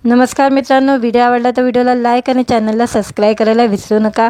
नमस्कार मित्रांनो, व्हिडिओ आवडला तर व्हिडिओला लाईक आणि चॅनलला सबस्क्राईब करायला विसरू नका।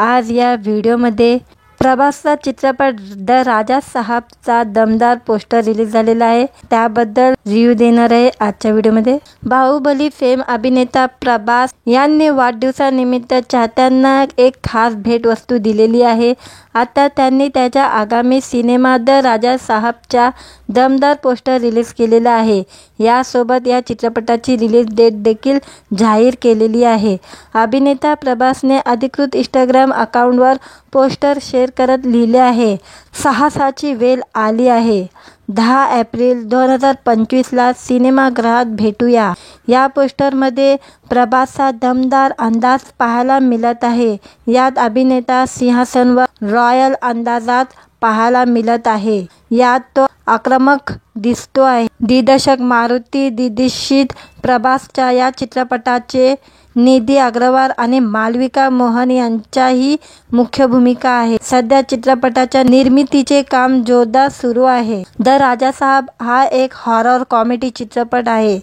आज या व्हिडिओमध्ये प्रभासचा चित्रपट द राजा साहबचा दमदार पोस्टर रिलीज झालेला आहे, त्याबद्दल रिव्ह्यू देणार आहे आजच्या व्हिडिओमध्ये। बाहुबली फेम अभिनेता प्रभास यांनी वाढदिवसानिमित्त चाहत्यांना एक खास भेटवस्तू दिलेली आहे। आता त्यांनी त्याच्या आगामी सिनेमा द राजा साहबचा दमदार पोस्टर रिलीज केलेला आहे। यासोबत या चित्रपटाची रिलीज डेट देखील जाहीर केलेली आहे। अभिनेता प्रभासने अधिकृत इंस्टाग्राम अकाउंटवर पोस्टर शेअर करत लिहिले आहे, साहसाची वेळ आली आहे। 10 एप्रिल 2025ला सिनेमागृहात भेटूया। या पोस्टरमध्ये प्रभासचा दमदार अंदाज पाहायला मिळत आहे। यात अभिनेता सिंहासनावर रॉयल अंदाजात पाहायला मिळत आहे। यात तो आक्रमक दिसतो आहे। दिग्दर्शक मारुती दिक्षित प्रभासच्या या चित्रपटाचे निधी अग्रवाल आणि मालविका मोहन यांच्याही मुख्य भूमिका आहे। सध्या चित्रपटाच्या निर्मितीचे काम जोरदार सुरू आहे। द राजा साहब हा एक हॉरर कॉमेडी चित्रपट आहे।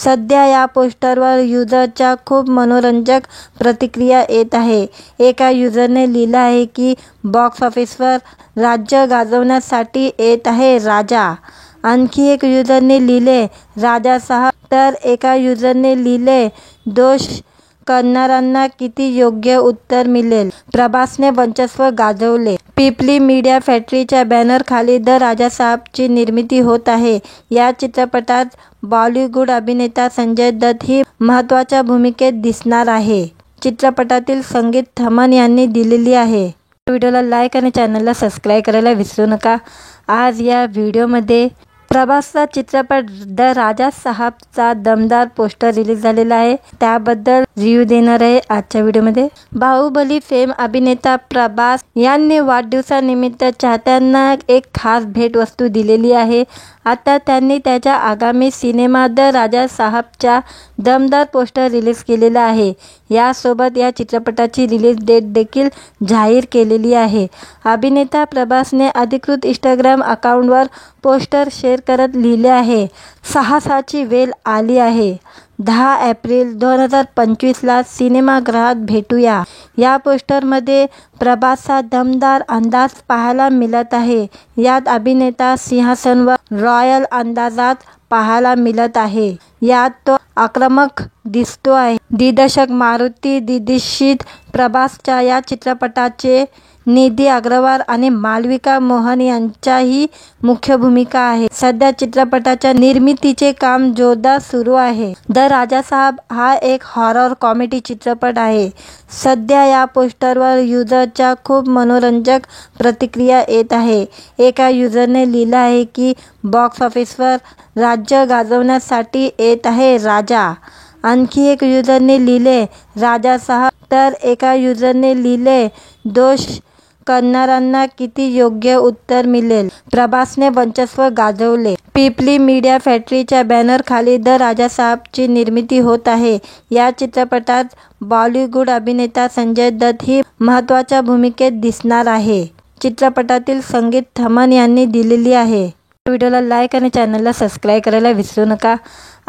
सध्या या पोस्टरवर युजरच्या खूप मनोरंजक प्रतिक्रिया येत आहे। एका युजरने लिहिलं आहे की बॉक्स ऑफिसवर राज्य गाजवण्यासाठी येत आहे राजा। आणखी एक युजरने लिहिले राजा साहब, तर एका युजरने लिहिले दोष करणाऱ्यांना किती योग्य उत्तर मिळेल। प्रभासने वर्चस्व गाजवले। पिपली मीडिया फॅक्टरीच्या बॅनरखाली द राजा साहबची निर्मिती होत आहे। या चित्रपटात बॉलिवूड अभिनेता संजय दत्त ही महत्त्वाच्या भूमिकेत दिसणार आहे। चित्रपटातील संगीत थमन यांनी दिलेली आहे। व्हिडिओला लाईक आणि चॅनलला सबस्क्राईब करायला विसरू नका। आज या व्हिडिओमध्ये प्रभासचा चित्रपट द राजा साहबचा दमदार पोस्टर रिलीज झालेला आहे, त्याबद्दल रिव्ह्यू देणार आहे आजच्या व्हिडिओमध्ये। बाहुबली फेम अभिनेता प्रभास यांनी वाढदिवसानिमित्त चाहत्यांना एक खास भेटवस्तू दिलेली आहे। आता त्यांनी त्याच्या आगामी सिनेमा द राजा साहबचा दमदार पोस्टर रिलीज केलेला आहे। यासोबत या चित्रपटाची रिलीज डेट देखील जाहीर केलेली आहे। अभिनेता प्रभासने अधिकृत इंस्टाग्राम अकाउंटवर पोस्टर शेअर करत लिहिले आहे, साहसाची वेळ आली आहे। 10 एप्रिल 2025ला सिनेमागृहात भेटूया। या पोस्टरमध्ये प्रभासचा दमदार अंदाज पाहायला मिळत आहे। यात अभिनेता सिंहासनावर रॉयल अंदाजात पाहायला मिळत आहे। यात तो आक्रमक दिसतो आहे। दिग्दर्शक मारुती दिक्षित प्रभासच्या या चित्रपटाचे निधी अग्रवाल आणि मालविका मोहन यांच्याही मुख्य भूमिका आहे। सध्या चित्रपटाच्या निर्मितीचे काम जोरदार सुरू आहे। द राजा साहब हा एक हॉरर कॉमेडी चित्रपट आहे। सध्या या पोस्टरवर युजरच्या खूप मनोरंजक प्रतिक्रिया येत आहे। एका युजरने लिहिलं आहे की बॉक्स ऑफिसवर राज्य गाजवण्यासाठी येत आहे राजा। आणखी एक युजरने लिहिले राजा साहब, तर एका युजरने लिहिले दोष करणाऱ्यांना किती योग्य उत्तर मिळेल। प्रभासने वर्चस्व गाजवले। पिपली मीडिया फॅक्टरीच्या बॅनरखाली द राजा साहबची निर्मिती होत आहे। या चित्रपटात बॉलिवूड अभिनेता संजय दत्त ही महत्त्वाच्या भूमिकेत दिसणार आहे। चित्रपटातील संगीत थमन यांनी दिलेली आहे। व्हिडिओला लाईक आणि चॅनलला सबस्क्राईब करायला विसरू नका।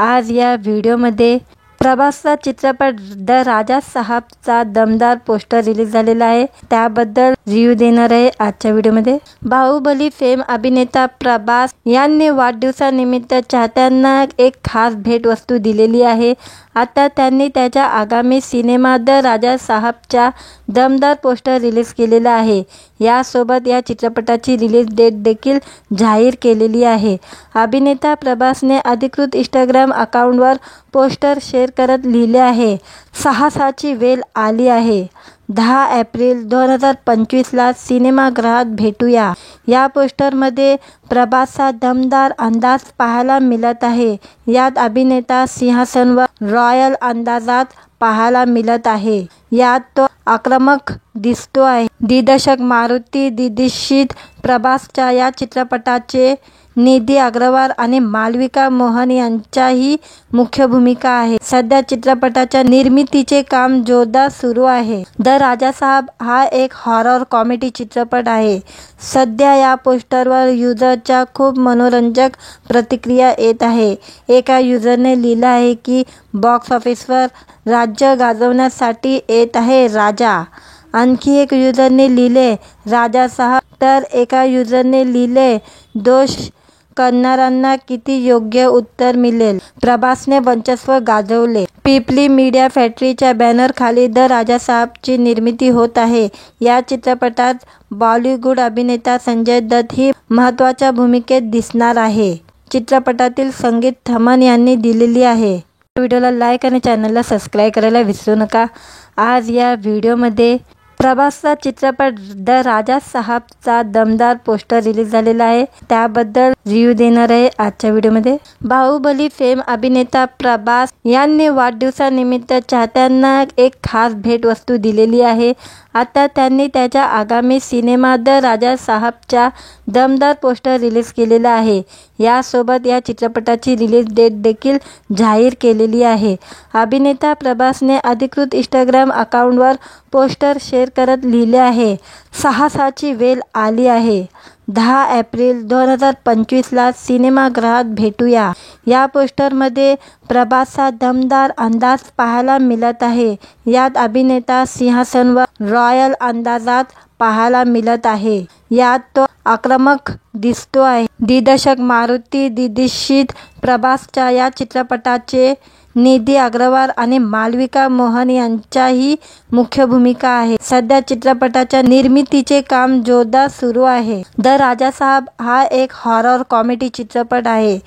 आज या व्हिडिओमध्ये प्रभासचा चित्रपट द राजा साहबचा दमदार पोस्टर रिलीज झालेला आहे, त्याबद्दल रिव्ह्यू देणार आहे आजच्या व्हिडिओमध्ये। बाहुबली फेम अभिनेता प्रभास यांनी वाढदिवसानिमित्त चाहत्यांना एक खास भेटवस्तू दिलेली आहे। आता त्यांनी त्याच्या आगामी सिनेमा द राजा साहबचा दमदार पोस्टर रिलीज केलेला आहे। यासोबत या चित्रपटाची रिलीज डेट देखील जाहीर केलेली आहे। अभिनेता प्रभासने अधिकृत इंस्टाग्राम अकाउंटवर पोस्टर शेअर करत लिहिले आहे, साहसाची वेळ आली आहे। 10 एप्रिल 2025ला सिनेमागृहात भेटूया। या पोस्टरमध्ये प्रभासचा दमदार अंदाज पाहायला मिळत आहे। यात अभिनेता सिंहासनावर रॉयल अंदाजात पाहायला मिळत आहे। यात तो आक्रमक दिसतो आहे। दिग्दर्शक मारुती दिक्षित प्रभासच्या या चित्रपटाचे निधी अग्रवाल आणि मालविका मोहन यांच्याही मुख्य भूमिका आहे. सध्या चित्रपटाच्या निर्मितीचे काम जोरदार सुरू आहे. द राजासाहेब हा एक हॉरर कॉमेडी चित्रपट आहे. सध्या या पोस्टरवर युजरच्या खूप मनोरंजक प्रतिक्रिया येत आहे. एका युजरने लिहिलं आहे की बॉक्स ऑफिसवर राज्य गाजवण्यासाठी येत आहे राजा. आणखी एक युजरने लिहिले राजासाहेब, तर एका युजरने लिहिले दोष करणाऱ्यांना किती योग्य उत्तर मिळेल. प्रभासने वर्चस्व गाजवले. पिपली मीडिया फॅक्टरीच्या बॅनरखाली द राजासाहेबची निर्मिती होत आहे. या चित्रपटात बॉलिवूड अभिनेता संजय दत्त ही महत्त्वाच्या भूमिकेत दिसणार आहे. चित्रपटातील संगीत थमन यांनी दिलेली आहे. व्हिडिओला लाईक आणि चॅनलला सबस्क्राईब करायला विसरू नका. आज या व्हिडिओमध्ये प्रभासचा चित्रपट द राजासाहेबचा दमदार पोस्टर रिलीज झालेला आहे. त्याबद्दल रिव्ह्यू देणार आहे आजच्या व्हिडिओमध्ये. बाहुबली फेम अभिनेता प्रभास यांनी वाढदिवसानिमित्त चाहत्यांना एक खास भेटवस्तू दिलेली आहे. आता त्यांनी त्याच्या आगामी सिनेमा द राजासाहेबचा दमदार पोस्टर रिलीज केलेला आहे. यासोबत या चित्रपटाची रिलीज डेट देखील जाहीर केलेली आहे. अभिनेता प्रभासने अधिकृत इंस्टाग्राम अकाउंटवर पोस्टर शेअर करत लिहिले आहे, साहसाची वेळ आली आहे. 10 एप्रिल 2025ला सिनेमागृहात भेटूया. या पोस्टरमध्ये प्रभासचा दमदार अंदाज पाहायला मिळत आहे. यात अभिनेता सिंहासनावर रॉयल अंदाजात पाहायला मिळत आहे. यात तो आक्रमक दिसतो आहे. दिग्दर्शक मारुती दिक्षित प्रभासच्या या चित्रपटाचे निधी अग्रवाल आणि मालविका मोहन यांच्याही मुख्य भूमिका आहे. सध्या चित्रपटाच्या निर्मितीचे काम जोरदार सुरू आहे. द राजासाहेब हा एक हॉरर कॉमेडी चित्रपट आहे.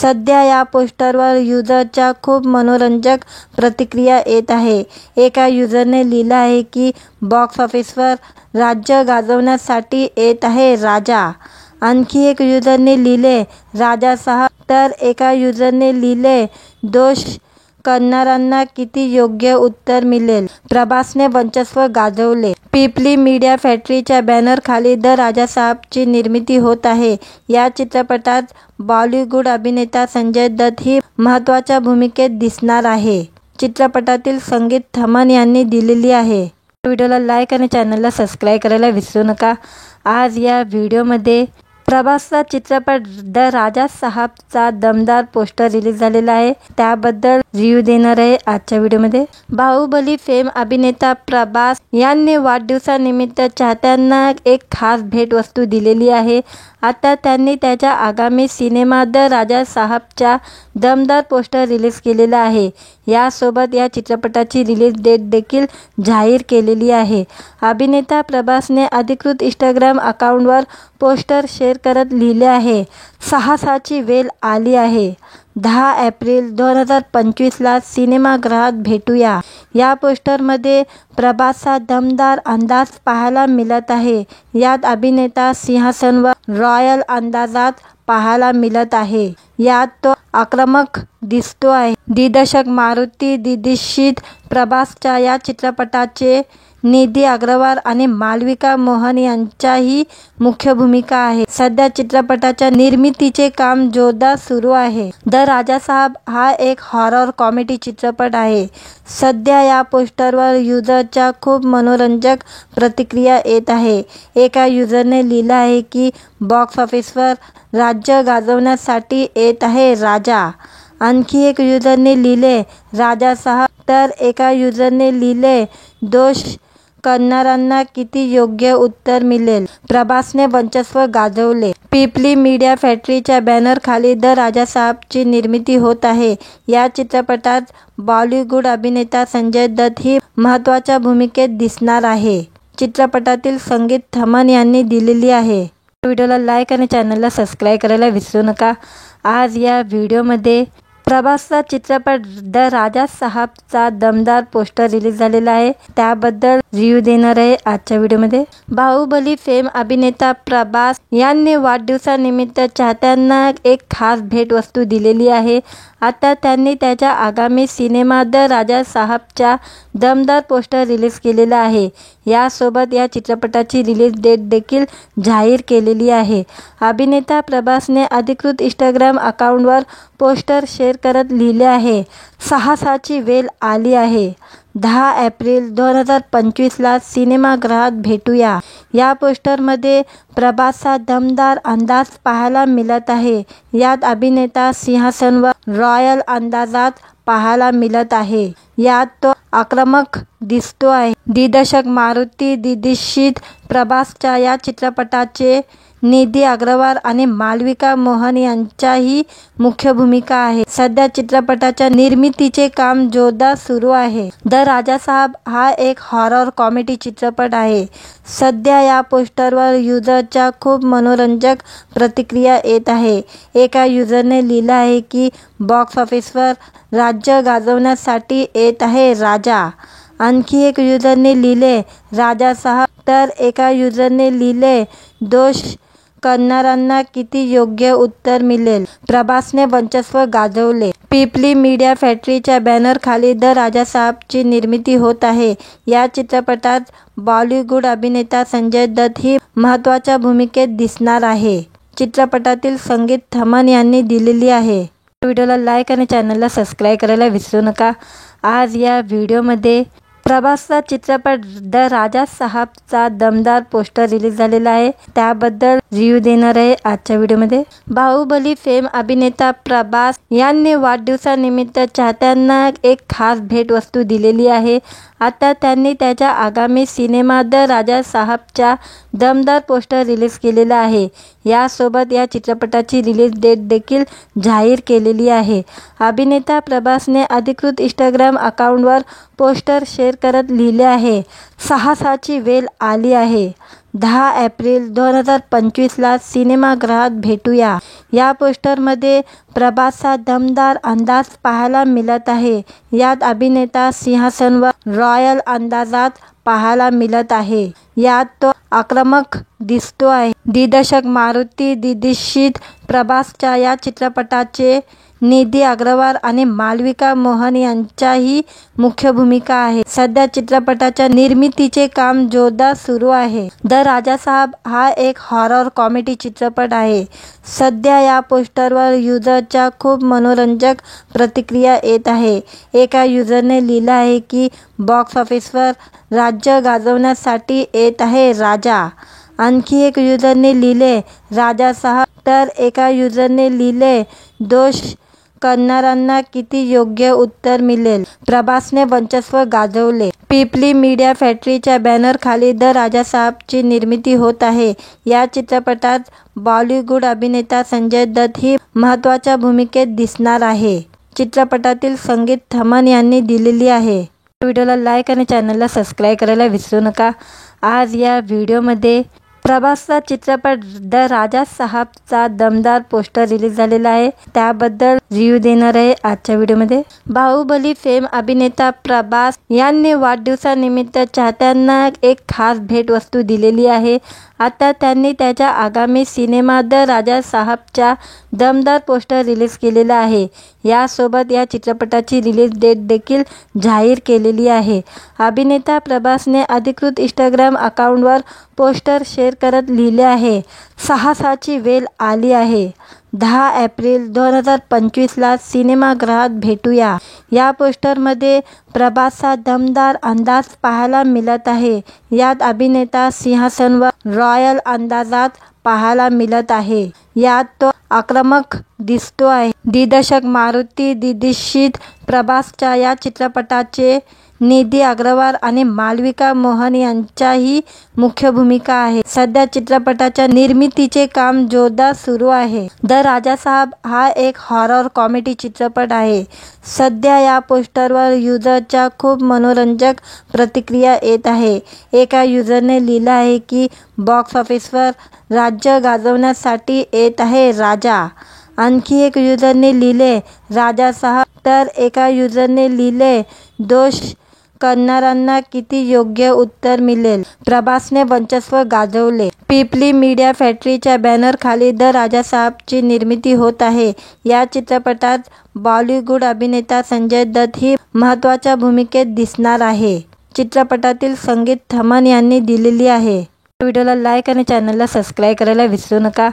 सध्या या पोस्टरवर युजरच्या खूप मनोरंजक प्रतिक्रिया येत आहे. एका युजरने लिहिलं आहे की बॉक्स ऑफिसवर राज्य गाजवण्यासाठी येत आहे राजा. आणखी एक युजरने लिहिले राजासाहेब, तर एका युजरने लिहिले दोष करणाऱ्यांना किती योग्य उत्तर मिळेल. प्रभासने वर्चस्व गाजवले. पिपली मीडिया फॅक्टरीच्या बॅनरखाली द राजासाहेबची निर्मिती होत आहे. या चित्रपटात बॉलिवूड अभिनेता संजय दत्त ही महत्त्वाच्या भूमिकेत दिसणार आहे. चित्रपटातील संगीत थमन यांनी दिलेली आहे. व्हिडिओला लाईक आणि चॅनलला सबस्क्राईब करायला विसरू नका. आज या व्हिडिओमध्ये प्रभासचा चित्रपट द राजासाहेबचा दमदार पोस्टर रिलीज झालेला आहे. त्याबद्दल रिव्ह्यू देणार आहे आजच्या व्हिडिओमध्ये. बाहुबली फेम अभिनेता प्रभास यांनी वाढदिवसानिमित्त चाहत्यांना एक खास भेटवस्तू दिलेली आहे. आता त्यांनी त्याच्या आगामी सिनेमा द राजासाहेबचा दमदार पोस्टर रिलीज केलेला आहे. यासोबत या चित्रपटाची रिलीज डेट देखील जाहीर केलेली आहे. अभिनेता प्रभासने अधिकृत इंस्टाग्राम अकाउंटवर पोस्टर शेअर करत लिहिले आहे, साहसाची वेळ आली आहे. 10 एप्रिल 2025ला सिनेमागृहात भेटूया. या पोस्टरमध्ये प्रभासचा दमदार अंदाज पाहायला मिळत आहे. यात अभिनेता सिंहासनावर रॉयल अंदाजात पाहायला मिळत आहे. यात तो आक्रमक दिसतो आहे. दिग्दर्शक मारुती दिक्षित प्रभासच्या या चित्रपटाचे निधी अग्रवाल आणि मालविका मोहन यांच्याही मुख्य भूमिका आहे. सध्या चित्रपटाच्या निर्मितीचे काम जोरदार सुरू आहे. द राजासाहेब हा एक हॉरर कॉमेडी चित्रपट आहे. सध्या या पोस्टरवर युजरच्या खूप मनोरंजक प्रतिक्रिया येत आहे. एका युजरने लिहिलं आहे की बॉक्स ऑफिसवर राज्य गाजवण्यासाठी येत आहे राजा. आणखी एक युजरने लिहिले राजासाहेब, तर एका युजरने लिहिले दोष करणाऱ्यांना किती योग्य उत्तर मिळेल. प्रभासने वर्चस्व गाजवले. पिपली मीडिया फॅक्टरीच्या बॅनरखाली द राजासाहेबची निर्मिती होत आहे. या चित्रपटात बॉलिवूड अभिनेता संजय दत्त ही महत्त्वाच्या भूमिकेत दिसणार आहे. चित्रपटातील संगीत थमन यांनी दिलेली आहे. व्हिडिओला लाईक आणि चॅनलला सबस्क्राईब करायला विसरू नका. आज या व्हिडिओमध्ये प्रभासचा चित्रपट द राजासाहेबचा दमदार पोस्टर रिलीज झालेला आहे. त्याबद्दल रिव्ह्यू देणार आहे आजच्या व्हिडिओमध्ये। बाहुबली फेम अभिनेता प्रभास यांनी वाढदिवसानिमित्त चाहत्यांना एक खास भेटवस्तू दिलेली आहे। आता त्यांनी त्याच्या आगामी सिनेमा द राजा साहबचा दमदार पोस्टर रिलीज केलेला आहे। यासोबत या चित्रपटाची रिलीज डेट देखील जाहीर केलेली आहे। अभिनेता प्रभासने अधिकृत इंस्टाग्राम अकाउंटवर पोस्टर शेअर करत लिहिले आहे, साहसाची वेळ आली आहे। 10 एप्रिल 2025ला सिनेमागृहात भेटूया। या पोस्टरमध्ये प्रभासचा दमदार अंदाज पाहायला मिळत आहे। यात अभिनेता सिंहासनावर रॉयल अंदाजात पाहायला मिळत आहे। यात तो आक्रमक दिसतो आहे। दिग्दर्शक मारुती दिक्षित प्रभासच्या या चित्रपटाचे निधी अग्रवाल आणि मालविका मोहन यांच्याही मुख्य भूमिका आहे। सध्या चित्रपटाच्या निर्मितीचे काम जोरदार सुरू आहे। द राजा साहब हा एक हॉरर कॉमेडी चित्रपट आहे। सध्या या पोस्टरवर युजरच्या खूप मनोरंजक प्रतिक्रिया येत आहे। एका युजरने लिहिलं आहे की बॉक्स ऑफिसवर राज्य गाजवण्यासाठी येत आहे राजा। आणखी एक युजरने लिहिले राजा साहब, तर एका युजरने लिहिले दोष करणाऱ्यांना किती योग्य उत्तर मिळेल। प्रभासने वर्चस्व गाजवले। पिपली मीडिया फॅक्टरीच्या बॅनरखाली द राजा साहबची निर्मिती होत आहे। या चित्रपटात बॉलिवूड अभिनेता संजय दत्त ही महत्त्वाच्या भूमिकेत दिसणार आहे। चित्रपटातील संगीत थमन यांनी दिलेली आहे। व्हिडिओला लाईक आणि चॅनलला सबस्क्राईब करायला विसरू नका। आज या व्हिडिओमध्ये प्रभासचा चित्रपट द राजा साहबचा दमदार पोस्टर रिलीज झालेला आहे, त्याबद्दल रिव्ह्यू देणार आहे आजच्या व्हिडिओमध्ये। बाहुबली फेम अभिनेता प्रभास यांनी वाढदिवसानिमित्त चाहत्यांना एक खास भेटवस्तू दिलेली आहे। आता त्यांनी त्याच्या आगामी सिनेमा द राजा साहबचा दमदार पोस्टर रिलीज केलेला आहे। यासोबत या चित्रपटाची रिलीज डेट देखील जाहीर केलेली आहे। अभिनेता प्रभासने अधिकृत इंस्टाग्राम अकाउंटवर पोस्टर शेअर करत लिहिले आहे, साहसाची वेळ आली आहे। 10 एप्रिल 2025ला सिनेमागृहात भेटूया। या पोस्टरमध्ये प्रभासचा दमदार अंदाज पाहायला मिळत आहे। यात अभिनेता सिंहासनावर रॉयल अंदाजात पाहायला मिळत आहे। यात तो आक्रमक दिसतो आहे। दिग्दर्शक मारुती दिक्षित प्रभासच्या या चित्रपटाचे निधी अग्रवाल आणि मालविका मोहन यांच्याही मुख्य भूमिका आहे। सध्या चित्रपटाच्या निर्मितीचे काम जोरदार सुरू आहे। द राजा साहब हा एक हॉरर कॉमेडी चित्रपट आहे। सध्या या पोस्टरवर युजरच्या खूप मनोरंजक प्रतिक्रिया येत आहे। एका युजरने लिहिलं आहे की बॉक्स ऑफिसवर राज्य गाजवण्यासाठी येत आहे राजा। आणखी एक युजरने लिहिले राजा साहब, तर एका युजरने लिहिले दोष करणाऱ्यांना किती योग्य उत्तर मिळेल। प्रभासने वर्चस्व गाजवले। पिपली मीडिया फॅक्टरीच्या बॅनरखाली द राजा साहबची निर्मिती होत आहे। या चित्रपटात बॉलिवूड अभिनेता संजय दत्त ही महत्त्वाच्या भूमिकेत दिसणार आहे। चित्रपटातील संगीत थमन यांनी दिलेली आहे। व्हिडिओला लाईक आणि चॅनलला सबस्क्राईब करायला विसरू नका। आज या व्हिडिओमध्ये प्रभासचा चित्रपट द राजा साहबचा दमदार पोस्टर रिलीज झालेला आहे, त्याबद्दल रिव्ह्यू देणार आहे आजच्या व्हिडिओमध्ये। बाहुबली फेम अभिनेता प्रभास यांनी वाढदिवसानिमित्त चाहत्यांना एक खास भेटवस्तू दिलेली आहे। आता त्यांनी त्याच्या आगामी सिनेमा द राजा साहबचा दमदार पोस्टर रिलीज केलेला आहे। यासोबत या चित्रपटाची रिलीज डेट देखील जाहीर केलेली आहे। अभिनेता प्रभासने अधिकृत इंस्टाग्राम अकाउंटवर पोस्टर शेअर करत लिहिले आहे, साहसाची वेळ आली आहे। 10 एप्रिल 2025ला सिनेमागृहात भेटूया। या पोस्टरमध्ये प्रभासचा दमदार अंदाज पाहायला मिळत आहे। यात अभिनेता सिंहासनावर रॉयल अंदाजात पाहायला मिळत आहे। यात तो आक्रमक दिसतो आहे। दिग्दर्शक मारुती दिक्षित प्रभासच्या या चित्रपटाचे निधी अग्रवाल आणि मालविका मोहन यांच्याही मुख्य भूमिका आहे। सध्या चित्रपटाच्या निर्मितीचे काम जोरदार सुरू आहे। द राजा साहब हा एक हॉरर कॉमेडी चित्रपट आहे। सध्या या पोस्टरवर युजरच्या खूप मनोरंजक प्रतिक्रिया येत आहे। एका युजरने लिहिलं आहे की बॉक्स ऑफिसवर राज्य गाजवण्यासाठी येत आहे राजा। आणखी एक युजरने लिहिले राजा साहब, तर एका युजरने लिहिले दोष करणाऱ्यांना किती योग्य उत्तर मिळेल? प्रभासने वर्चस्व गाजवले. पिपली मीडिया फॅक्टरीच्या बॅनरखाली द राजासाहेबची निर्मिती होत आहे. या चित्रपटात बॉलिवूड अभिनेता संजय दत्त ही महत्त्वाच्या भूमिकेत दिसणार आहे. चित्रपटातील संगीत थमन यांनी दिलेली आहे. व्हिडिओला लाईक आणि चॅनलला सबस्क्राईब करायला विसरू नका.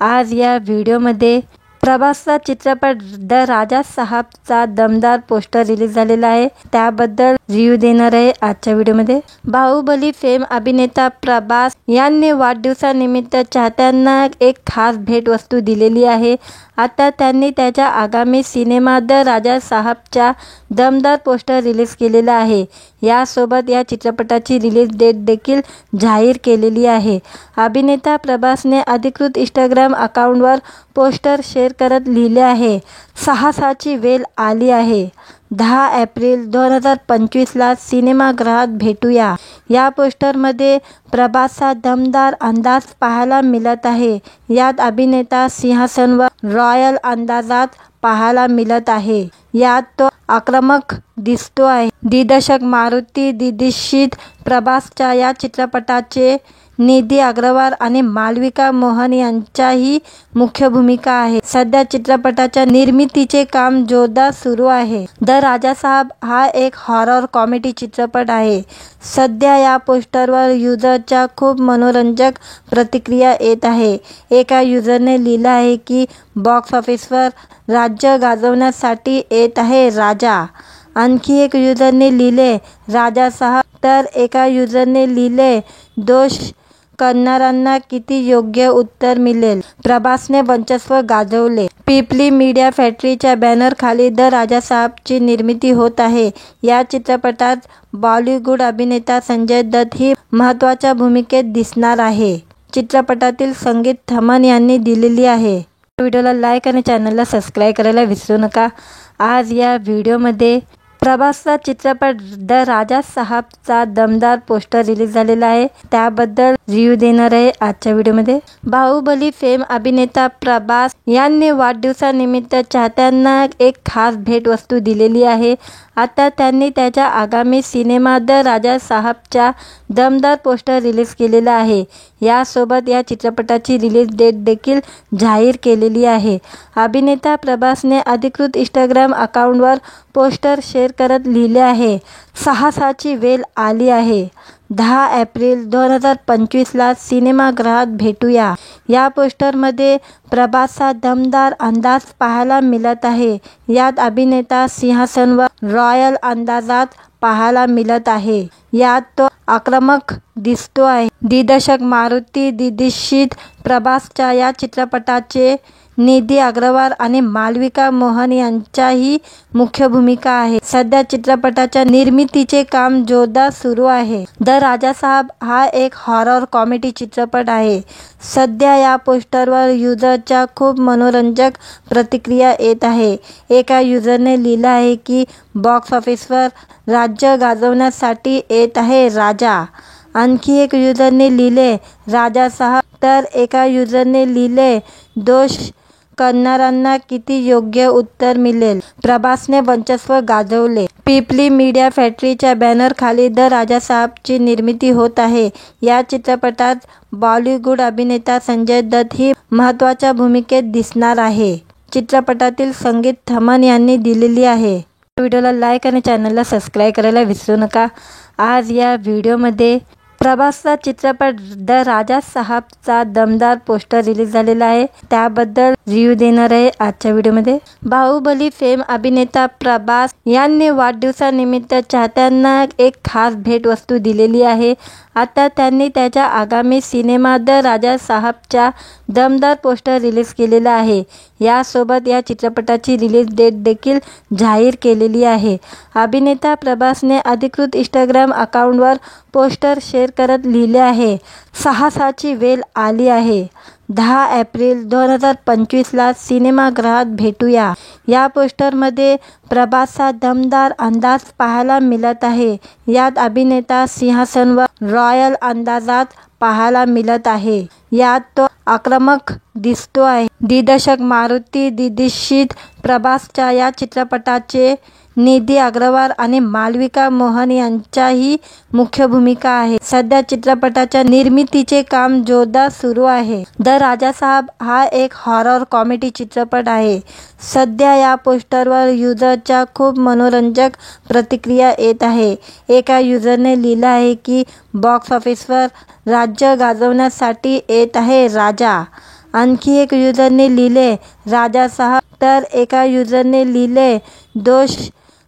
आज या व्हिडिओमध्ये प्रभासचा चित्रपट द राजासाहेबचा दमदार पोस्टर रिलीज झालेला आहे. त्याबद्दल रिव्ह्यू देणार आहे आजच्या व्हिडिओमध्ये. बाहुबली फेम अभिनेता प्रभास यांनी वाढदिवसानिमित्त चाहत्यांना एक खास भेटवस्तू दिलेली आहे. आता त्यांनी त्याच्या आगामी सिनेमा द राजासाहेबचा दमदार पोस्टर रिलीज केलेला आहे. यासोबत या चित्रपटाची रिलीज डेट देखील जाहीर केलेली आहे. अभिनेता प्रभासने अधिकृत इंस्टाग्राम अकाउंटवर पोस्टर शेअर करत लिहिले आहे, साहसाची वेळ आली आहे. 10 एप्रिल 2025ला सिनेमागृहात भेटूया. या पोस्टरमध्ये प्रभासचा दमदार अंदाज पाहायला मिळत आहे. यात अभिनेता सिंहासनावर रॉयल अंदाजात पाहायला मिळत आहे. यात तो आक्रमक दिसतो आहे. दिग्दर्शक मारुती दिक्षित प्रभासच्या या चित्रपटाचे निधी अग्रवाल आणि मालविका मोहन यांच्याही मुख्य भूमिका आहे. सध्या चित्रपटाच्या निर्मितीचे काम जोरदार सुरू आहे. द राजासाहेब हा एक हॉरर कॉमेडी चित्रपट आहे. सध्या या पोस्टरवर युजरच्या खूप मनोरंजक प्रतिक्रिया येत आहे. एका युजरने लिहिलं आहे की बॉक्स ऑफिसवर राज्य गाजवण्यासाठी येत आहे राजा. आणखी एक युजरने लिहिले राजासाहेब, तर एका युजरने लिहिले दोष करणाऱ्यांना किती योग्य उत्तर मिळेल? प्रभासने वर्चस्व गाजवले. पिपली मीडिया फॅक्टरीच्या बॅनरखाली द राजासाहेबची निर्मिती होत आहे. या चित्रपटात बॉलिवूड अभिनेता संजय दत्त ही महत्त्वाच्या भूमिकेत दिसणार आहे. चित्रपटातील संगीत थमन यांनी दिलेली आहे. व्हिडिओला लाईक आणि चॅनलला सबस्क्राईब करायला विसरू नका. आज या व्हिडिओमध्ये प्रभासचा चित्रपट द राजासाहेबचा दमदार पोस्टर रिलीज झालेला आहे. त्याबद्दल रिव्ह्यू देणार आहे आजच्या व्हिडिओमध्ये. बाहुबली फेम अभिनेता प्रभास यांनी वाढदिवसानिमित्त चाहत्यांना एक खास भेटवस्तू दिलेली आहे. आता त्यांनी त्याच्या आगामी सिनेमा द राजासाहेबचा दमदार पोस्टर रिलीज केलेला आहे. यासोबत या चित्रपटाची रिलीज डेट देखील जाहीर केलेली आहे. अभिनेता प्रभासने अधिकृत इंस्टाग्राम अकाउंटवर पोस्टर शेअर करत लिहिले आहे, साहसाची वेळ आली आहे. 10 एप्रिल 2025ला सिनेमागृहात भेटूया. या पोस्टरमध्ये प्रभासचा दमदार अंदाज पाहायला मिळत आहे. यात अभिनेता सिंहासनावर रॉयल अंदाजात पाहायला मिळत आहे. यात तो आक्रमक दिसतो आहे. दिग्दर्शक मारुती दिक्षित प्रभासच्या या चित्रपटाचे निधी अग्रवाल आणि मालविका मोहन यांच्याही मुख्य भूमिका आहे. सध्या चित्रपटाच्या निर्मितीचे काम जोरदार सुरू आहे. द राजासाहेब हा एक हॉरर कॉमेडी चित्रपट आहे. सध्या या पोस्टरवर युजरच्या खूप मनोरंजक प्रतिक्रिया येत आहे. एका युजरने लिहिलं आहे की बॉक्स ऑफिसवर राज्य गाजवण्यासाठी येत आहे राजा. आणखी एक युजरने लिहिले राजासाहेब, तर एका युजरने लिहिले दोष करणाऱ्यांना किती योग्य उत्तर मिळेल? प्रभासने वर्चस्व गाजवले. पिपली मीडिया फॅक्टरीच्या बॅनरखाली द राजासाहेबची निर्मिती होत आहे. या चित्रपटात बॉलिवूड अभिनेता संजय दत्त ही महत्त्वाच्या भूमिकेत दिसणार आहे. चित्रपटातील संगीत थमन यांनी दिलेली आहे. व्हिडिओला लाईक आणि चॅनलला सबस्क्राईब करायला विसरू नका. आज या व्हिडिओमध्ये प्रभासचा चित्रपट द राजासाहेबचा दमदार पोस्टर रिलीज झालेला आहे. त्याबद्दल रिव्ह्यू देणार आहे आजच्या व्हिडिओमध्ये. बाहुबली फेम अभिनेता प्रभास यांनी वाढदिवसानिमित्त चाहत्यांना एक खास भेटवस्तू दिलेली आहे. आता त्यांनी त्याच्या आगामी सिनेमा द राजासाहेबचा दमदार पोस्टर रिलीज केलेला आहे. यासोबत या चित्रपटाची रिलीज डेट देखील जाहीर केलेली आहे. अभिनेता प्रभासने अधिकृत इंस्टाग्राम अकाउंटवर पोस्टर शेअर करत लिहिले आहे, साहसाची वेळ आली आहे. 10 एप्रिल 2025ला सिनेमागृहात भेटूया. या पोस्टरमध्ये प्रभासचा दमदार अंदाज पाहायला मिळत आहे. यात अभिनेता सिंहासनावर रॉयल अंदाजात पाहायला मिळत आहे. यात तो आक्रमक दिसतो आहे. दिग्दर्शक मारुती दीक्षित प्रभासच्या या चित्रपटाचे निधी अग्रवाल आणि मालविका मोहन यांच्याही मुख्य भूमिका आहे. सध्या चित्रपटाच्या निर्मितीचे काम जोरदार सुरू आहे. द राजासाहेब हा एक हॉरर कॉमेडी चित्रपट आहे. सध्या या पोस्टरवर युजरच्या खूप मनोरंजक प्रतिक्रिया येत आहे. एका युजरने लिहिलं आहे की बॉक्स ऑफिसवर राज्य गाजवण्यासाठी येत आहे राजा. आणखी एक युजरने लिहिले राजासाहेब, तर एका युजरने लिहिले दोष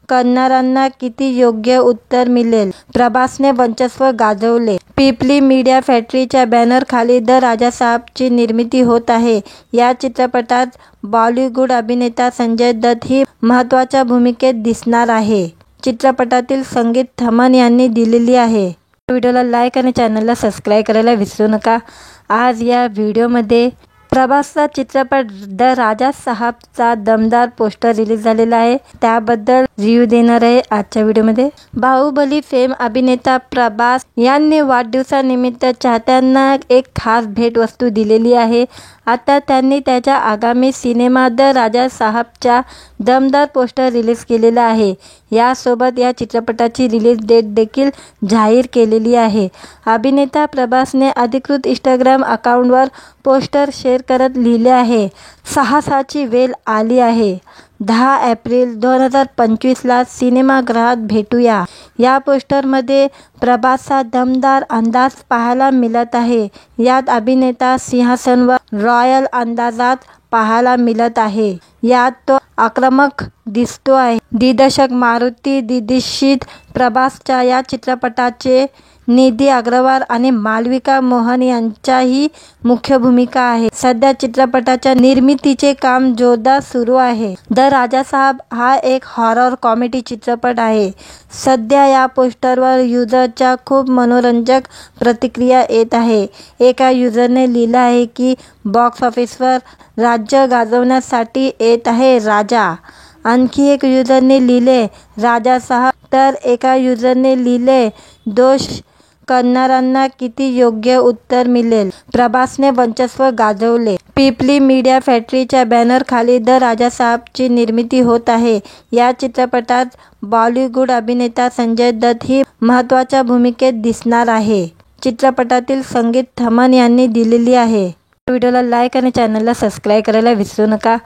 करणाऱ्यांना किती योग्य उत्तर मिळेल. प्रभासने वर्चस्व गाजवले. पिपली मीडिया फॅक्टरीच्या बॅनरखाली द राजासाहेबची निर्मिती होत आहे. या चित्रपटात बॉलिवूड अभिनेता संजय दत्त ही महत्त्वाच्या भूमिकेत दिसणार आहे. चित्रपटातील संगीत थमन यांनी दिलेली आहे. व्हिडिओला लाईक आणि चॅनलला सबस्क्राईब करायला विसरू नका. आज या व्हिडिओमध्ये प्रभासचा चित्रपट द राजासाहेबचा दमदार पोस्टर रिलीज झालेला आहे. त्याबद्दल रिव्ह्यू देणार आहे आजच्या व्हिडिओमध्ये. बाहुबली फेम अभिनेता प्रभास यांनी वाढदिवसानिमित्त चाहत्यांना एक खास भेटवस्तू दिलेली आहे. आता त्यांनी त्याच्या आगामी सिनेमा द राजासाहेबचा दमदार पोस्टर रिलीज केलेला आहे. यासोबत या चित्रपटाची रिलीज डेट देखील जाहीर केलेली आहे. अभिनेता प्रभासने अधिकृत इंस्टाग्राम अकाउंटवर पोस्टर शेअर करत लिहिले आहे, साहसाची वेळ आली आहे. 10 एप्रिल 2025ला सिनेमागृहात भेटूया. या पोस्टरमध्ये प्रभासचा दमदार अंदाज पाहायला मिळत आहे. यात अभिनेता सिंहासनावर रॉयल अंदाजात पाहायला मिळत आहे. यात तो आक्रमक दिसतो आहे. दिग्दर्शक मारुती दीक्षित प्रभासच्या या चित्रपटाचे निधी अग्रवाल आणि मालविका मोहन यांच्याही मुख्य भूमिका आहे. सध्या चित्रपटाच्या निर्मितीचे काम जोरदार सुरू आहे. द राजासाहेब हा एक हॉरर कॉमेडी चित्रपट आहे. सध्या या पोस्टरवर युजरच्या खूप मनोरंजक प्रतिक्रिया येत आहे. एका युजरने लिहिलं आहे की बॉक्स ऑफिसवर राज्य गाजवण्यासाठी येत आहे राजा. आणखी एक युजरने लिहिले राजासाहेब, तर एका युजरने लिहिले दोष करणाऱ्यांना किती योग्य उत्तर मिळेल. प्रभासने वर्चस्व गाजवले. पिपली मीडिया फॅक्टरीच्या बॅनरखाली द राजासाहेबची निर्मिती होत आहे. या चित्रपटात बॉलिवूड अभिनेता संजय दत्त ही महत्त्वाच्या भूमिकेत दिसणार आहे. चित्रपटातील संगीत थमन यांनी दिलेली आहे. व्हिडिओला लाईक आणि चॅनलला सबस्क्राईब करायला विसरू नका.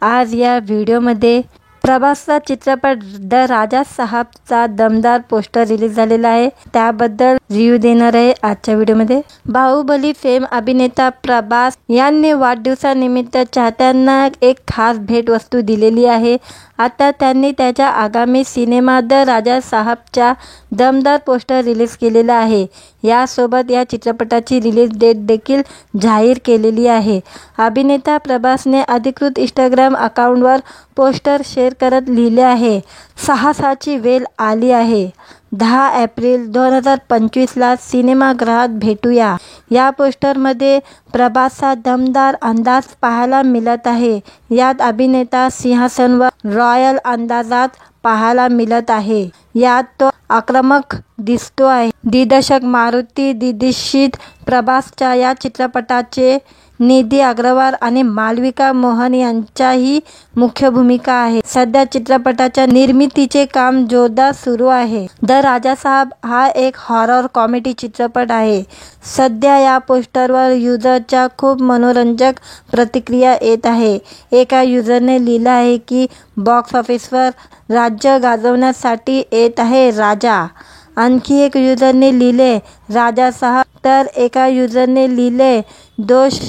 आज या व्हिडिओमध्ये प्रभासचा चित्रपट द राजासाहेबचा दमदार पोस्टर रिलीज झालेला आहे. त्याबद्दल रिव्ह्यू देणार आहे आजच्या व्हिडिओमध्ये. बाहुबली फेम अभिनेता प्रभास यांनी वाढदिवसानिमित्त चाहत्यांना एक खास भेटवस्तू दिलेली आहे. आता त्यांनी त्याच्या आगामी सिनेमा द राजासाहेबचा दमदार पोस्टर रिलीज केलेला आहे. यासोबत या चित्रपटाची रिलीज डेट देखील जाहीर केलेली आहे. अभिनेता प्रभासने अधिकृत इंस्टाग्राम अकाउंटवर पोस्टर शेअर करत लिहिले आहे, साहसाची वेळ आली आहे. 10 एप्रिल 2025ला सिनेमागृहात भेटूया. या पोस्टरमध्ये प्रभासचा दमदार अंदाज पाहायला मिळत आहे. यात अभिनेता सिंहासनावर रॉयल अंदाजात पाहायला मिळत आहे. यात तो आक्रमक दिसतो आहे. दिग्दर्शक मारुती दीक्षित प्रभासच्या या चित्रपटाचे निधी अग्रवाल आणि मालविका मोहन यांच्याही मुख्य भूमिका आहे. सध्या चित्रपटाच्या निर्मितीचे काम जोरदार सुरू आहे. द राजासाहेब हा एक हॉरर कॉमेडी चित्रपट आहे. सध्या या पोस्टरवर युजरच्या खूप मनोरंजक प्रतिक्रिया येत आहे. एका युजरने लिहिलं आहे की बॉक्स ऑफिसवर राज्य गाजवण्यासाठी येत आहे राजा. आणखी एक युजरने लिहिले राजासाहेब, तर एका युजरने लिहिले दोष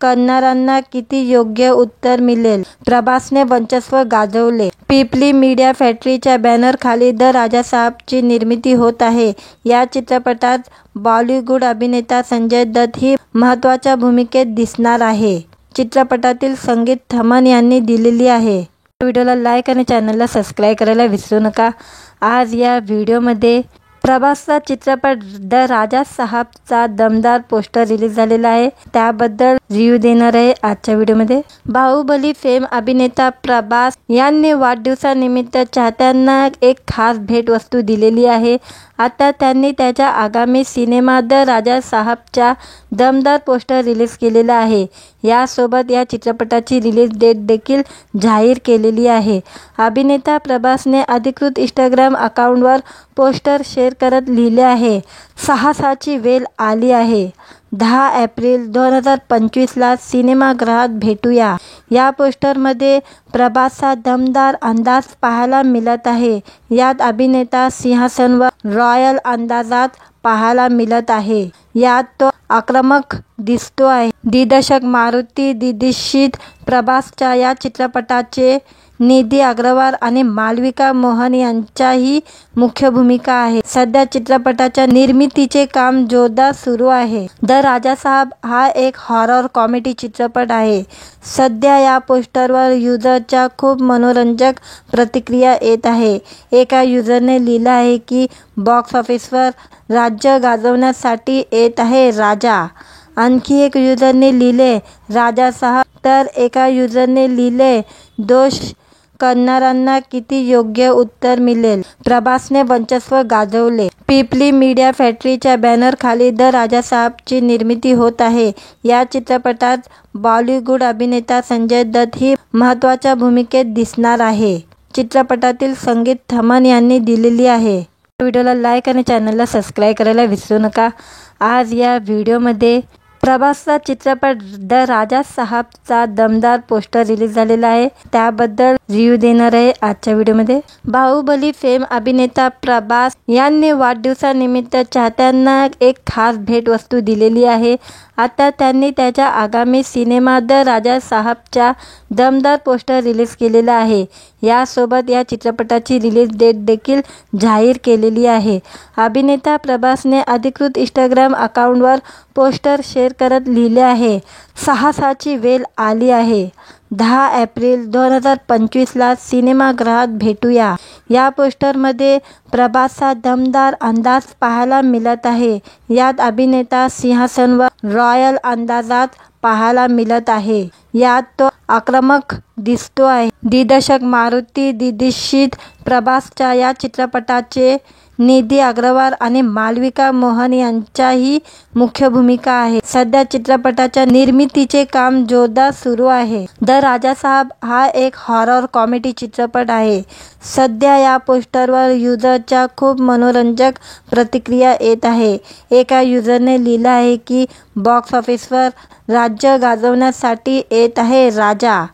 करणाऱ्यांना किती योग्य उत्तर मिळेल. प्रभासने वर्चस्व गाजवले. पिपली मीडिया फॅक्टरीच्या बॅनरखाली द राजासाहेबची निर्मिती होत आहे. या चित्रपटात बॉलिवूड अभिनेता संजय दत्त ही महत्त्वाच्या भूमिकेत दिसणार आहे. चित्रपटातील संगीत थमन यांनी दिलेली आहे. व्हिडिओला लाईक आणि चॅनलला सबस्क्राईब करायला विसरू नका. आज या व्हिडिओमध्ये प्रभासचा चित्रपट द राजासाहेबचा दमदार पोस्टर रिलीज झालेला आहे. त्याबद्दल रिव्ह्यू देणार आहे आजच्या व्हिडिओमध्ये. बाहुबली फेम अभिनेता प्रभास यांनी वाढदिवसानिमित्त चाहत्यांना एक खास भेटवस्तू दिलेली आहे. आता त्यांनी त्याच्या आगामी सिनेमा द राजासाहेबचा दमदार पोस्टर रिलीज केलेला आहे. यासोबत या चित्रपटाची रिलीज डेट देखील जाहीर केलेली आहे। अभिनेता प्रभासने अधिकृत इंस्टाग्राम अकाउंटवर पोस्टर शेअर करत लिहिले आहे, साहसाची वेळ आली आहे। 10 एप्रिल 2025ला सिनेमागृहात भेटूया। या पोस्टरमध्ये प्रभासचा दमदार अंदाज पाहायला मिळत आहे। यात अभिनेता सिंहासनावर रॉयल अंदाजात पाहायला मिळत आहे। यात तो आक्रमक दिसतो आहे। दिग्दर्शक मारुती दीक्षित प्रभासच्या या चित्रपटाचे निधी अग्रवाल आणि मालविका मोहन यांच्याही मुख्य भूमिका आहे। सध्या चित्रपटाच्या निर्मितीचे काम जोरदार सुरू आहे। द राजासाहेब हा एक हॉरर कॉमेडी चित्रपट आहे। सध्या या पोस्टरवर युजरच्या खूप मनोरंजक प्रतिक्रिया येत आहे। एका युजरने लिहिलं आहे की बॉक्स ऑफिसवर राज्य गाजवण्यासाठी येत आहे राजा। आणखी एक युजरने लिहिले राजासाहेब, तर एका युजरने लिहिले दोष करणाऱ्यांना किती योग्य उत्तर मिळेल। प्रभासने वर्चस्व गाजवले। पिपली मीडिया फॅक्टरीच्या बॅनरखाली द राजासाहेबची निर्मिती होत आहे। या चित्रपटात बॉलिवूड अभिनेता संजय दत्त ही महत्त्वाच्या भूमिकेत दिसणार आहे। चित्रपटातील संगीत थमन यांनी दिलेली आहे। व्हिडिओला लाईक आणि चॅनलला सबस्क्राईब करायला विसरू नका। आज या व्हिडिओमध्ये प्रभासचा चित्रपट द राजासाहेबचा दमदार पोस्टर रिलीज झालेला आहे, त्याबद्दल रिव्ह्यू देणार आहे आजच्या व्हिडिओमध्ये। बाहुबली फेम अभिनेता प्रभास यांनी वाढदिवसानिमित्त चाहत्यांना एक खास भेटवस्तू दिलेली आहे। आता त्यांनी त्याच्या आगामी सिनेमा द राजासाहेबचा दमदार पोस्टर रिलीज केलेला आहे। यासोबत या चित्रपटाची रिलीज डेट देखील जाहीर केलेली आहे। अभिनेता प्रभासने अधिकृत इंस्टाग्राम अकाउंटवर पोस्टर शेअर करत लिहिले आहे, साहसाची वेळ आली आहे। 10 एप्रिल 2025ला सिनेमागृहात भेटूया। या पोस्टरमध्ये प्रभासचा दमदार अंदाज पाहायला मिळत आहे। यात अभिनेता सिंहासनावर रॉयल अंदाजात पाहायला मिळत आहे। यात तो आक्रमक दिसतो आहे। दिग्दर्शक मारुती दीक्षित प्रभासच्या या चित्रपटाचे निधी अग्रवाल आणि मालविका मोहन यांच्याही मुख्य भूमिका आहे। सध्या चित्रपटाच्या निर्मितीचे काम जोरदार सुरू आहे। द राजासाहेब हा एक हॉरर कॉमेडी चित्रपट आहे। सध्या या पोस्टरवर युजरच्या खूप मनोरंजक प्रतिक्रिया येत आहे। एका युजरने लिहिलं आहे की बॉक्स ऑफिसवर राज्य गाजवण्यासाठी येत आहे राजा।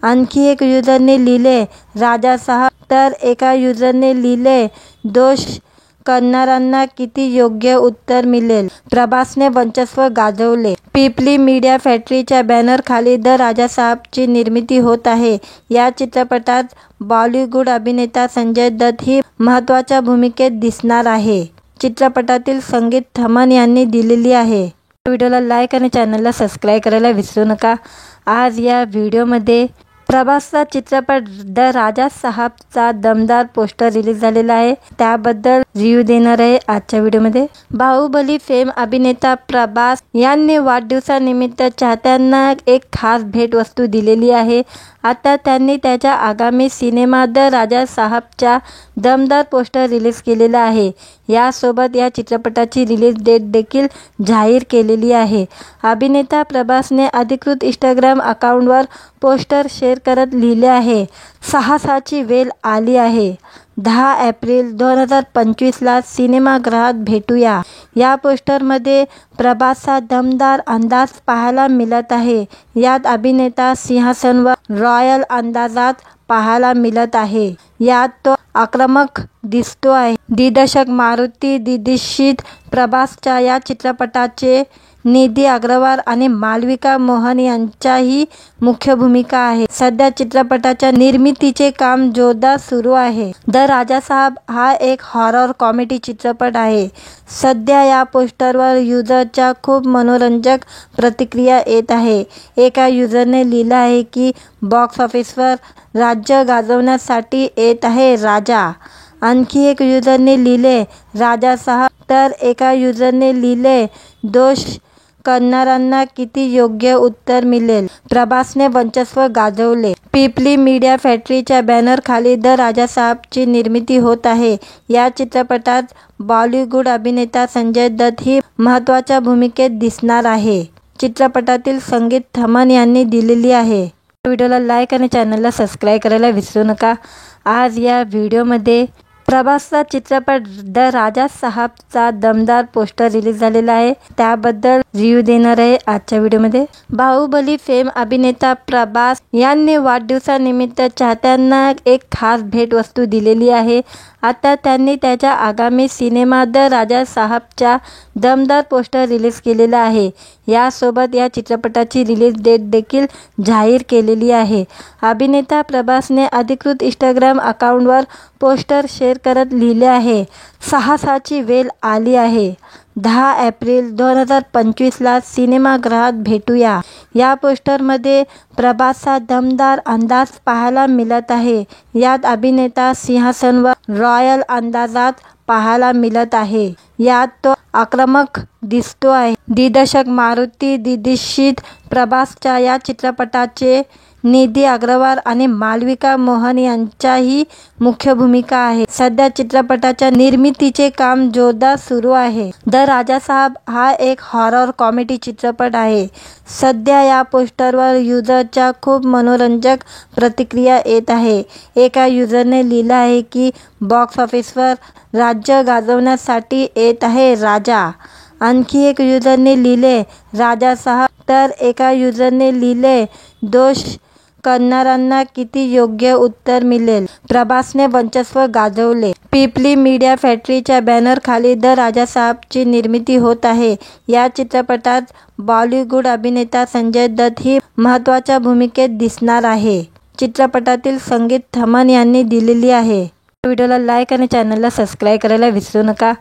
आणखी एक युजरने लिहिले राजासाहेब, तर एका युजरने लिहिले दोष करणाऱ्यांना किती योग्य उत्तर मिळेल। प्रभासने वर्चस्व गाजवले। पिपली मीडिया फॅक्टरीच्या बॅनरखाली द राजासाहेबची निर्मिती होत आहे। या चित्रपटात बॉलिवूड अभिनेता संजय दत्त ही महत्त्वाच्या भूमिकेत दिसणार आहे। चित्रपटातील संगीत थमन यांनी दिलेली आहे। व्हिडिओला लाईक आणि चॅनलला सबस्क्राईब करायला विसरू नका। आज या व्हिडिओमध्ये प्रभासचा चित्रपट द राजासाहेबचा दमदार पोस्टर रिलीज झालेला आहे, त्याबद्दल रिव्ह्यू देणार आहे आजच्या व्हिडिओमध्ये। बाहुबली फेम अभिनेता प्रभास यांनी वाढदिवसानिमित्त चाहत्यांना एक खास भेटवस्तू दिलेली आहे। आता त्यांनी त्याच्या आगामी सिनेमा द राजासाहेबचा दमदार पोस्टर रिलीज केलेला आहे। यासोबत या चित्रपटाची रिलीज डेट देखील जाहीर केलेली आहे। अभिनेता प्रभासने अधिकृत इंस्टाग्राम अकाउंटवर पोस्टर शेअर करत लिहिले आहे, साहसाची वेळ आली आहे। 10 एप्रिल 2025ला सिनेमागृहात भेटूया। या पोस्टरमध्ये प्रभासचा दमदार अंदाज पाहायला मिळत आहे। यात अभिनेता सिंहासनावर रॉयल अंदाजात पाहायला मिळत आहे। यात तो आक्रमक दिसतो आहे। दिग्दर्शक मारुती दीक्षित प्रभासच्या या चित्रपटाचे निधी अग्रवाल आणि मालविका मोहन यांच्याही मुख्य भूमिका आहे। सध्या चित्रपटाच्या निर्मितीचे काम जोरदार सुरू आहे। द राजासाहेब हा एक हॉरर कॉमेडी चित्रपट आहे। सध्या या पोस्टरवर युजरच्या खूप मनोरंजक प्रतिक्रिया येत आहे। एका युजरने लिहिलं आहे की बॉक्स ऑफिसवर राज्य गाजवण्यासाठी येत आहे राजा। आणखी एक युजरने लिहिले राजासाहेब, तर एका युजरने लिहिले दोष करणाऱ्यांना किती योग्य उत्तर मिळेल। प्रभासने वर्चस्व गाजवले। पिपली मीडिया फॅक्टरीच्या बॅनरखाली द राजासाहेबची निर्मिती होत आहे। या चित्रपटात बॉलिवूड अभिनेता संजय दत्त ही महत्त्वाच्या भूमिकेत दिसणार आहे। चित्रपटातील संगीत थमन यांनी दिलेली आहे. व्हिडिओला लाईक आणि चॅनलला सबस्क्राईब करायला विसरू नका. आज या व्हिडिओमध्ये प्रभासचा चित्रपट द राजा साहबचा दमदार पोस्टर रिलीज झालेला आहे. त्याबद्दल रिव्ह्यू देणार आहे आजच्या व्हिडिओमध्ये. बाहुबली फेम अभिनेता प्रभास यांनी वाढदिवसानिमित्त चाहत्यांना एक खास भेटवस्तू दिलेली आहे. आता त्यांनी त्याच्या आगामी सिनेमा द राजा साहबच्या दमदार पोस्टर रिलीज केलेला आहे. यासोबत या चित्रपटाची रिलीज डेट देखील जाहीर केलेली आहे. अभिनेता प्रभासने अधिकृत इंस्टाग्राम अकाउंटवर पोस्टर शेअर करत लिहिले आहे, साहसाची वेळ आली आहे. 10 एप्रिल 2025ला सिनेमागृहात भेटूया. या पोस्टरमध्ये प्रभासचा दमदार अंदाज पाहायला मिळत आहे. यात अभिनेता सिंहासनावर रॉयल अंदाजात पाहायला मिळत आहे. यात तो आक्रमक दिसतो आहे. दिग्दर्शक मारुती दीक्षित प्रभासच्या या चित्रपटाचे निधी अग्रवाल आणि मालविका मोहन यांच्याही मुख्य भूमिका आहे. सध्या चित्रपटाच्या निर्मितीचे काम जोरदार सुरू आहे. द राजा साहब हा एक हॉरर कॉमेडी चित्रपट आहे. सध्या या पोस्टरवर युजरच्या खूप मनोरंजक प्रतिक्रिया येत आहे. एका युजरने लिहिलं आहे की बॉक्स ऑफिसवर राज्य गाजवण्यासाठी येत आहे राजा. आणखी एक युजरने लिहिले राजा साहब, तर एका युजरने लिहिले दोष करणाऱ्यांना किती योग्य उत्तर मिळेल. प्रभासने वर्चस्व गाजवले. पिपली मीडिया फॅक्टरीच्या बॅनरखाली द राजा साहबची निर्मिती होत आहे. या चित्रपटात बॉलिवूड अभिनेता संजय दत्त ही महत्त्वाच्या भूमिकेत दिसणार आहे. चित्रपटातील संगीत थमन यांनी दिलेली आहे. व्हिडिओला लाईक आणि चॅनलला सबस्क्राईब करायला विसरू नका.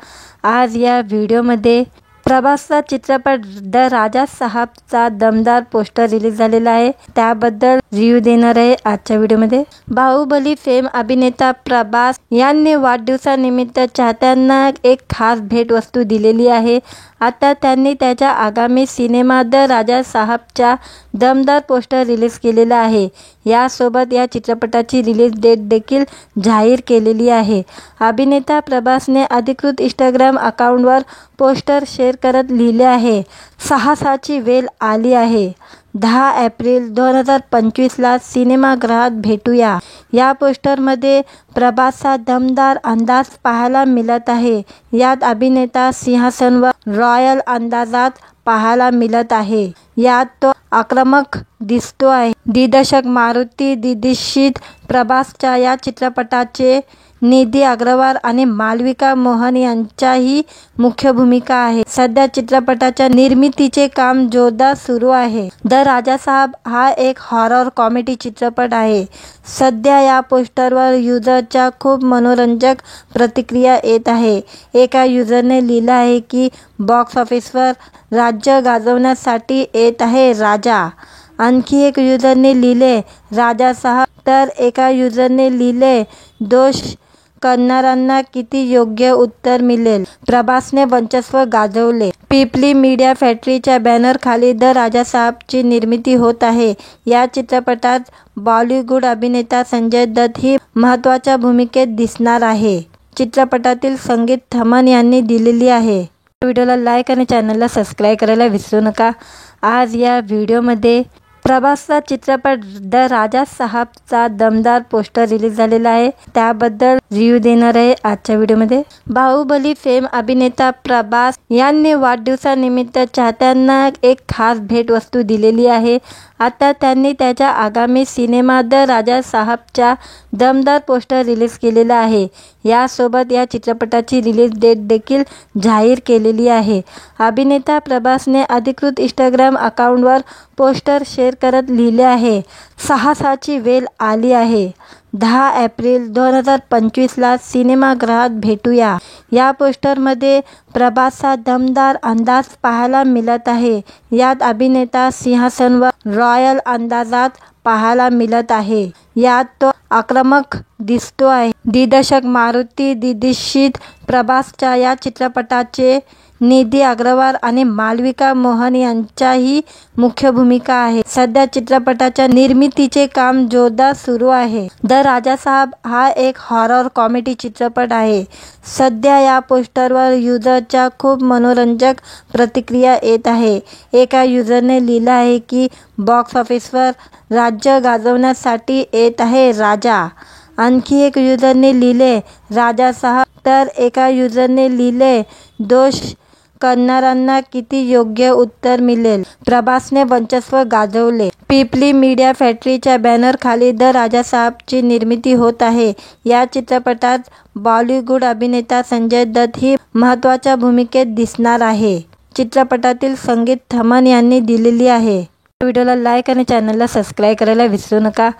आज या व्हिडिओमध्ये प्रभासचा चित्रपट द राजा साहबचा दमदार पोस्टर रिलीज झालेला आहे. त्याबद्दल रिव्ह्यू देणार आहे आजच्या व्हिडिओमध्ये. बाहुबली फेम अभिनेता प्रभास यांनी वाढदिवसानिमित्त चाहत्यांना एक खास भेटवस्तू दिलेली आहे. आता त्यांनी त्याच्या आगामी सिनेमा द राजा साहबच्या दमदार पोस्टर रिलीज केलेला आहे. यासोबत या चित्रपटाची रिलीज डेट देखील जाहीर केलेली आहे. अभिनेता प्रभासने अधिकृत इंस्टाग्राम अकाउंटवर पोस्टर शेअर करत लिहिले आहे, साहसाची वेळ आली आहे. 10 एप्रिल 2025ला सिनेमागृहात भेटूया. या पोस्टरमध्ये प्रभासचा दमदार अंदाज पाहायला मिळत आहे. यात अभिनेता सिंहासनावर रॉयल अंदाजात पाहायला मिळत आहे. यात तो आक्रमक दिसतो आहे. दिग्दर्शक मारुती दीक्षित प्रभासच्या या चित्रपटाचे निधी अग्रवाल आणि मालविका मोहन यांच्याही मुख्य भूमिका आहे. सध्या चित्रपटाच्या निर्मितीचे काम जोरदार सुरू आहे. द राजा साहब हा एक हॉरर कॉमेडी चित्रपट आहे. सध्या या पोस्टरवर युजरच्या खूप मनोरंजक प्रतिक्रिया येत आहे. एका युजरने लिहिलं आहे की बॉक्स ऑफिसवर राज्य गाजवण्यासाठी येत आहे राजा. आणखी एक युजरने लिहिले राजा साहब, तर एका युजरने लिहिले दोष करणाऱ्यांना किती योग्य उत्तर मिळेल. प्रभासने वर्चस्व गाजवले. पिपली मीडिया फॅक्टरीच्या बॅनरखाली द राजा साहबची निर्मिती होत आहे. या चित्रपटात बॉलिवूड अभिनेता संजय दत्त ही महत्त्वाच्या भूमिकेत दिसणार आहे. चित्रपटातील संगीत थमन यांनी दिलेली आहे. व्हिडिओला लाईक आणि चॅनलला सबस्क्राईब करायला विसरू नका. आज या व्हिडिओमध्ये प्रभासचा चित्रपट द राजा साहबचा दमदार पोस्टर रिलीज झालेला आहे. त्याबद्दल रिव्ह्यू देणार आहे आजच्या व्हिडिओमध्ये. बाहुबली फेम अभिनेता प्रभास यांनी वाढदिवसानिमित्त चाहत्यांना एक खास भेटवस्तू दिलेली आहे. आता त्यांनी त्याच्या आगामी सिनेमा द राजा साहबच्या दमदार पोस्टर रिलीज केलेला आहे. यासोबत या चित्रपटाची रिलीज डेट देखील जाहीर केलेली आहे. अभिनेता प्रभासने अधिकृत इंस्टाग्राम अकाउंटवर पोस्टर शेअर करत लिहिले आहे, साहसाची वेळ आली आहे. 10 एप्रिल 2025ला सिनेमागृहात भेटूया. या पोस्टरमध्ये प्रभासचा दमदार अंदाज पाहायला मिळत आहे. यात अभिनेता सिंहासनावर रॉयल अंदाजात पाहायला मिळत आहे. यात तो आक्रमक दिसतो आहे. दिग्दर्शक मारुती दीक्षित. प्रभासच्या या चित्रपटाचे निधी अग्रवाल आणि मालविका मोहन यांच्याही मुख्य भूमिका आहे. सध्या चित्रपटाच्या निर्मितीचे काम जोरदार सुरू आहे. द राजा साहब हा एक हॉरर कॉमेडी चित्रपट आहे. सध्या या पोस्टरवर युजरच्या खूप मनोरंजक प्रतिक्रिया येत आहे. एका युजरने लिहिलं आहे की बॉक्स ऑफिसवर राज्य गाजवण्यासाठी येत आहे राजा. आणखी एक युजरने लिहिले राजा साहब, तर एका युजरने लिहिले दोष करणाऱ्यांना किती योग्य उत्तर मिळेल. प्रभासने वर्चस्व गाजवले. पिपली मीडिया फॅक्टरीच्या बॅनरखाली द राजा साहबची निर्मिती होत आहे. या चित्रपटात बॉलिवूड अभिनेता संजय दत्त ही महत्त्वाच्या भूमिकेत दिसणार आहे. चित्रपटातील संगीत थमन यांनी दिलेली आहे. व्हिडिओला लाईक आणि चॅनलला सबस्क्राईब करायला विसरू नका.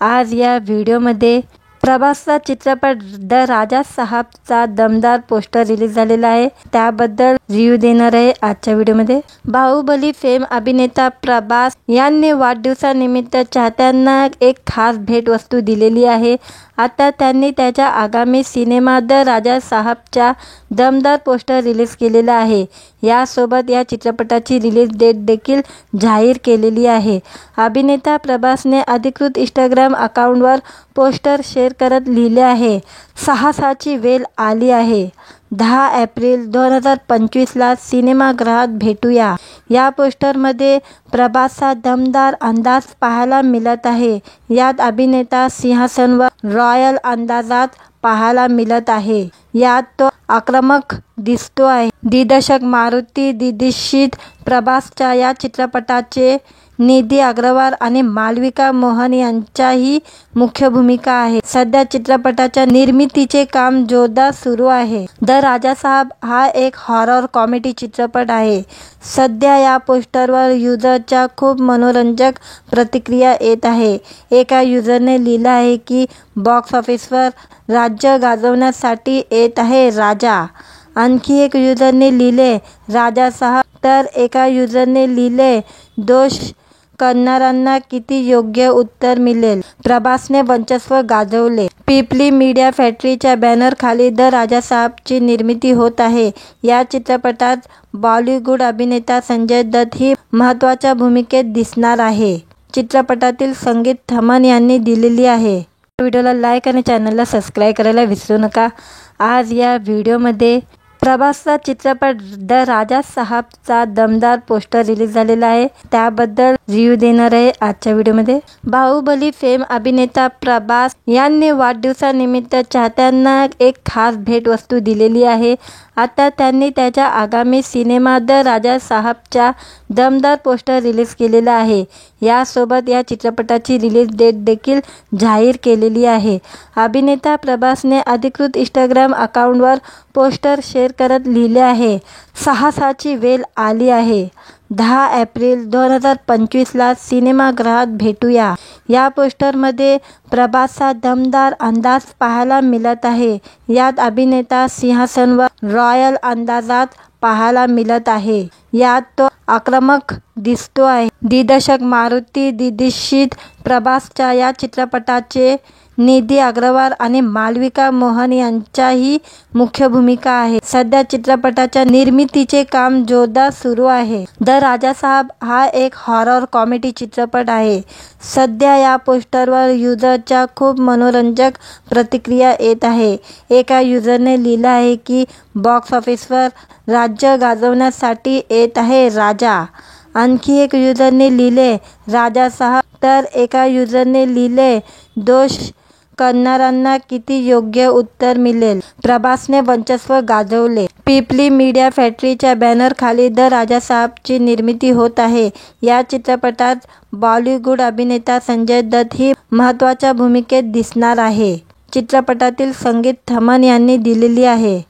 आज या व्हिडिओमध्ये प्रभासचा चित्रपट द राजा साहबचा दमदार पोस्टर रिलीज झालेला आहे. त्याबद्दल रिव्ह्यू देणार आहे आजच्या व्हिडिओमध्ये. बाहुबली फेम अभिनेता प्रभास यांनी वाढदिवसानिमित्त चाहत्यांना एक खास भेटवस्तू दिलेली आहे. आता त्यांनी त्याच्या आगामी सिनेमा द राजा साहबच्या दमदार पोस्टर रिलीज केलेला आहे. यासोबत या चित्रपटाची रिलीज डेट देखील जाहीर केलेली आहे. अभिनेता प्रभासने अधिकृत इंस्टाग्राम अकाउंटवर पोस्टर शेअर करत लिहिले आहे, साहसाची वेळ आली आहे. 10 एप्रिल 2025ला सिनेमागृहात भेटूया. या पोस्टरमध्ये प्रभासचा दमदार अंदाज पाहायला मिळत आहे. यात अभिनेता सिंहासनावर रॉयल अंदाजात पाहायला मिळत आहे. यात तो आक्रमक दिसतो आहे. दिग्दर्शक मारुती दीक्षित. प्रभासच्या या चित्रपटाचे निधी अग्रवाल आणि मालविका मोहन यांच्याही मुख्य भूमिका आहे. सध्या चित्रपटाच्या निर्मितीचे काम जोरदार सुरू आहे. द राजा साहब हा एक हॉरर कॉमेडी चित्रपट आहे. सध्या या पोस्टरवर युजरच्या खूप मनोरंजक प्रतिक्रिया येत आहे. एका युजरने लिहिलं आहे की बॉक्स ऑफिसवर राज्य गाजवण्यासाठी येत आहे राजा. आणखी एक युजरने लिहिले राजा साहब, तर एका युजरने लिहिले दोष करणाऱ्यांना किती योग्य उत्तर मिळेल. प्रभासने वर्चस्व गाजवले. पिपली मीडिया फॅक्टरीच्या बॅनरखाली द राजा साहबची निर्मिती होत आहे. या चित्रपटात बॉलिवूड अभिनेता संजय दत्त ही महत्त्वाच्या भूमिकेत दिसणार आहे. चित्रपटातील संगीत थमन यांनी दिलेली आहे. व्हिडिओला लाईक आणि चॅनलला सबस्क्राईब करायला विसरू नका. आज या व्हिडिओमध्ये प्रभासचा चित्रपट द राजा साहबचा दमदार पोस्टर रिलीज झालेला आहे. त्याबद्दल रिव्ह्यू देणार आहे आजच्या व्हिडिओमध्ये. बाहुबली फेम अभिनेता प्रभास यांनी वाढदिवसानिमित्त चाहत्यांना एक खास भेटवस्तू दिलेली आहे. आता त्यांनी त्याच्या आगामी सिनेमा द राजा साहबच्या दमदार पोस्टर रिलीज केलेला आहे. यासोबत या चित्रपटाची रिलीज डेट देखील जाहीर केलेली आहे. अभिनेता प्रभासने अधिकृत इंस्टाग्राम अकाउंटवर पोस्टर शेअर करत लिहिले आहे, साहसाची वेळ आली आहे. 10 एप्रिल 2025ला सिनेमागृहात भेटूया. या पोस्टरमध्ये प्रभासचा दमदार अंदाज पाहायला मिळत आहे. यात अभिनेता सिंहासनावर रॉयल अंदाजात पाहायला मिळत आहे. यात तो आक्रमक दिसतो आहे. दिग्दर्शक मारुती दीक्षित. प्रभासच्या या चित्रपटाचे निधी अग्रवाल आणि मालविका मोहन यांच्याही मुख्य भूमिका आहे. सध्या चित्रपटाच्या निर्मितीचे काम जोरदार सुरू आहे. द राजा साहब हा एक हॉरर कॉमेडी चित्रपट आहे. सध्या या पोस्टरवर युजरच्या खूप मनोरंजक प्रतिक्रिया येत आहे. एका युजरने लिहिलं आहे की बॉक्स ऑफिसवर राज्य गाजवण्यासाठी येत आहे राजा. आणखी एक युजरने लिहिले राजा साहब, तर एका युजरने लिहिले दोष करणाऱ्यांना किती योग्य उत्तर मिळेल. प्रभासने वर्चस्व गाजवले. पिपली मीडिया फॅक्टरीच्या बॅनरखाली द राजा साहबची निर्मिती होत आहे. या चित्रपटात बॉलिवूड अभिनेता संजय दत्त ही महत्त्वाच्या भूमिकेत दिसणार आहे. चित्रपटातील संगीत थमन यांनी दिलेली आहे.